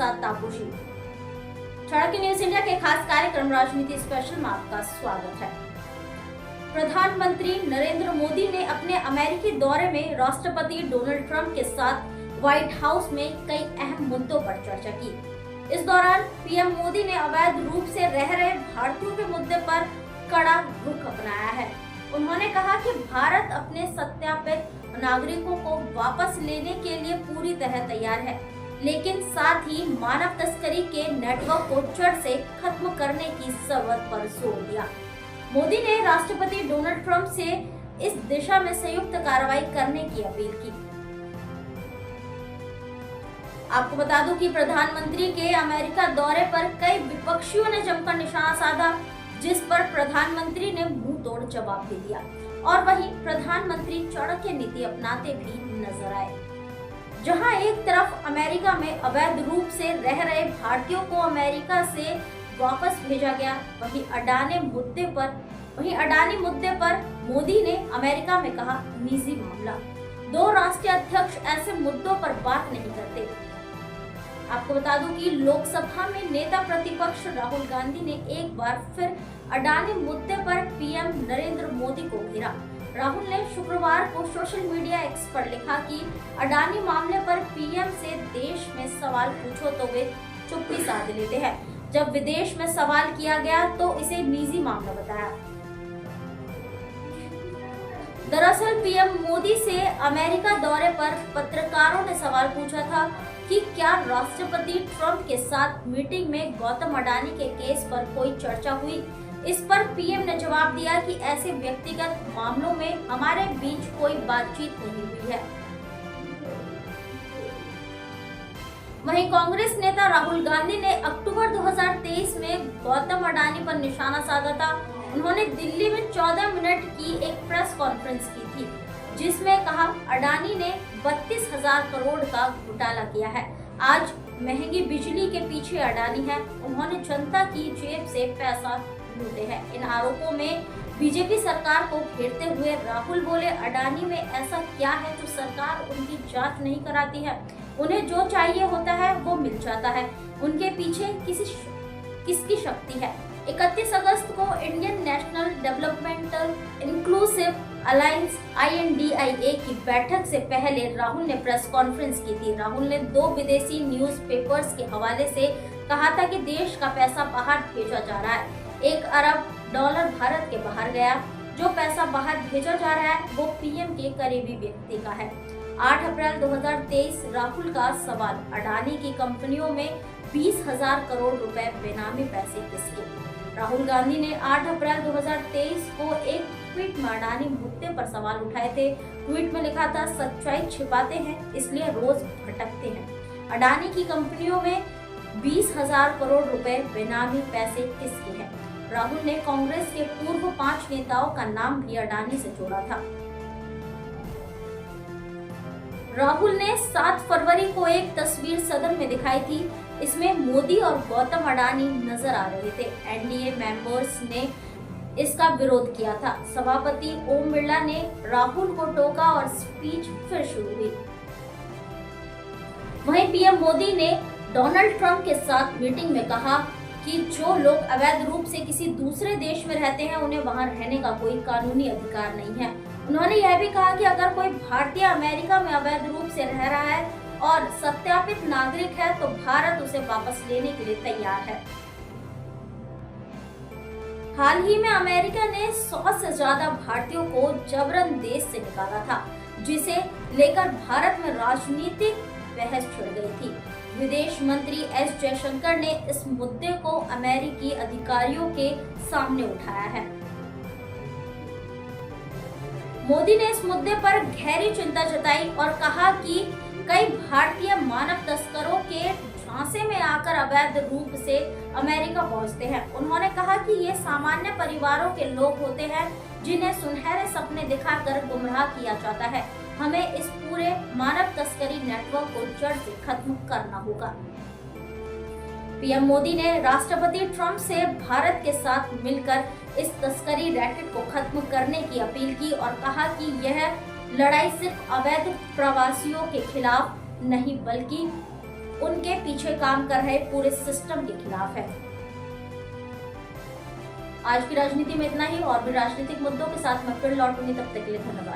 साथ तापोशी। Chanakya news India के खास कार्यक्रम राजनीति स्पेशल में आपका स्वागत है। प्रधानमंत्री नरेंद्र मोदी ने अपने अमेरिकी दौरे में राष्ट्रपति डोनाल्ड ट्रंप के साथ व्हाइट हाउस में कई अहम मुद्दों पर चर्चा की। इस दौरान पीएम मोदी ने अवैध रूप से रह रहे भारतीयों के मुद्दे पर कड़ा रुख अपनाया है। उन्होंने कहा कि भारत अपने सत्यापित नागरिकों को वापस लेने के लिए पूरी तरह तैयार है, लेकिन साथ ही मानव तस्करी के नेटवर्क को जड़ से खत्म करने की जरूरत पर जोर दिया। मोदी ने राष्ट्रपति डोनाल्ड ट्रंप से इस दिशा में संयुक्त कार्रवाई करने की अपील की। आपको बता दूं कि प्रधानमंत्री के अमेरिका दौरे पर कई विपक्षियों ने जमकर निशाना साधा, जिस पर प्रधानमंत्री ने मुंह तोड़ जवाब दे दिया और वहीं प्रधानमंत्री चाणक्य नीति अपनाते भी नजर आए। जहां एक तरफ अमेरिका में अवैध रूप से रह रहे भारतीयों को अमेरिका से वापस भेजा गया, वहीं अडानी मुद्दे पर मोदी ने अमेरिका में कहा निजी मामला। दो राष्ट्रीय अध्यक्ष ऐसे मुद्दों पर बात नहीं करते। आपको बता दूं कि लोकसभा में नेता प्रतिपक्ष राहुल गांधी ने एक बार फिर अडानी मुद्दे पर पीएम नरेंद्र मोदी को घेरा। राहुल ने शुक्रवार को सोशल मीडिया एक्स पर लिखा कि अडानी मामले पर पीएम से देश में सवाल पूछो तो वे चुप्पी साध लेते हैं। जब विदेश में सवाल किया गया तो इसे निजी मामला बताया। दरअसल पीएम मोदी से अमेरिका दौरे पर पत्रकारों ने सवाल पूछा था कि क्या राष्ट्रपति ट्रंप के साथ मीटिंग में गौतम अडानी के केस पर कोई चर्चा हुई। इस पर पीएम ने जवाब दिया कि ऐसे व्यक्तिगत मामलों में हमारे बीच कोई बातचीत नहीं हुई है। वहीं कांग्रेस नेता राहुल गांधी ने अक्टूबर 2023 में गौतम अडानी पर निशाना साधा था। उन्होंने दिल्ली में 14 मिनट की एक प्रेस कॉन्फ्रेंस की थी, जिसमें कहा अडानी ने 32,000 करोड़ का घोटाला किया है। आज महंगी बिजली के पीछे अडानी है। उन्होंने जनता की जेब से पैसा लूटे हैं। इन आरोपों में बीजेपी सरकार को घेरते हुए राहुल बोले अडानी में ऐसा क्या है जो सरकार उनकी जांच नहीं कराती है। उन्हें जो चाहिए होता है वो मिल जाता है। उनके पीछे किसकी शक्ति है। 31 अगस्त को Indian national developmental inclusive alliance INDIA की बैठक से पहले राहुल ने प्रेस कॉन्फ्रेंस की थी। राहुल ने 2 विदेशी न्यूज़पेपर्स के हवाले से कहा था कि देश का पैसा बाहर भेजा जा रहा है। $1 अरब भारत के बाहर गया। जो पैसा बाहर भेजा जा रहा है वो पीएम के करीबी व्यक्ति का है। 8 अप्रैल 2023 राहुल का सवाल अडानी की कंपनियों में 20,000 करोड़ रुपए बेनामी पैसे किसके। राहुल गांधी ने 8 अप्रैल 2023 को एक ट्वीट में अडानी मुद्दे पर सवाल उठाए थे। ट्वीट में लिखा था सच्चाई छिपाते हैं इसलिए रोज भटकते हैं। अडानी की कंपनियों में 20,000 करोड़ रुपए बेनामी पैसे किसके हैं। राहुल ने कांग्रेस के पूर्व 5 नेताओं का नाम भी अडानी से जोड़ा था। राहुल ने 7 फरवरी को एक तस्वीर सदन में दिखाई थी। इसमें मोदी और गौतम अडानी नजर आ रहे थे। एनडीए मेंबर्स ने इसका विरोध किया था। सभापति ओम बिरला ने राहुल को टोका और स्पीच फिर शुरू हुई। वहीं पीएम मोदी ने डोनाल्ड ट्रंप के साथ मीटिंग में कहा कि जो लोग अवैध रूप से किसी दूसरे देश में रहते हैं उन्हें वहां रहने का कोई कानूनी अधिकार नहीं है। उन्होंने यह भी कहा कि अगर कोई भारतीय अमेरिका में अवैध रूप से रह रहा है और सत्यापित नागरिक है तो भारत उसे वापस लेने के लिए तैयार है। हाल ही में अमेरिका ने 100 से ज्यादा भारतीयों को जबरन देश से निकाला था, जिसे लेकर भारत में राजनीतिक बहस छिड़ गई थी। विदेश मंत्री एस जयशंकर ने इस मुद्दे को अमेरिकी अधिकारियों के सामने उठाया है। मोदी ने इस मुद्दे पर गहरी चिंता जताई और कहा कि कई भारतीय मानव तस्करों के झांसे में आकर अवैध रूप से अमेरिका पहुंचते हैं। उन्होंने कहा कि ये सामान्य परिवारों के लोग होते हैं जिन्हें सुनहरे सपने दिखाकर गुमराह किया जाता है। हमें इस पूरे मानव तस्करी नेटवर्क को जड़ से खत्म करना होगा। पीएम मोदी ने राष्ट्रपति ट्रंप से भारत के साथ मिलकर इस तस्करी रैकेट को खत्म करने की अपील की और कहा कि यह लड़ाई सिर्फ अवैध प्रवासियों के खिलाफ नहीं बल्कि उनके पीछे काम कर रहे पूरे सिस्टम के खिलाफ है। आज की राजनीति में इतना ही। और भी राजनीतिक मुद्दों के साथ मैं फिर लौटूंगी, तब तक के लिए धन्यवाद।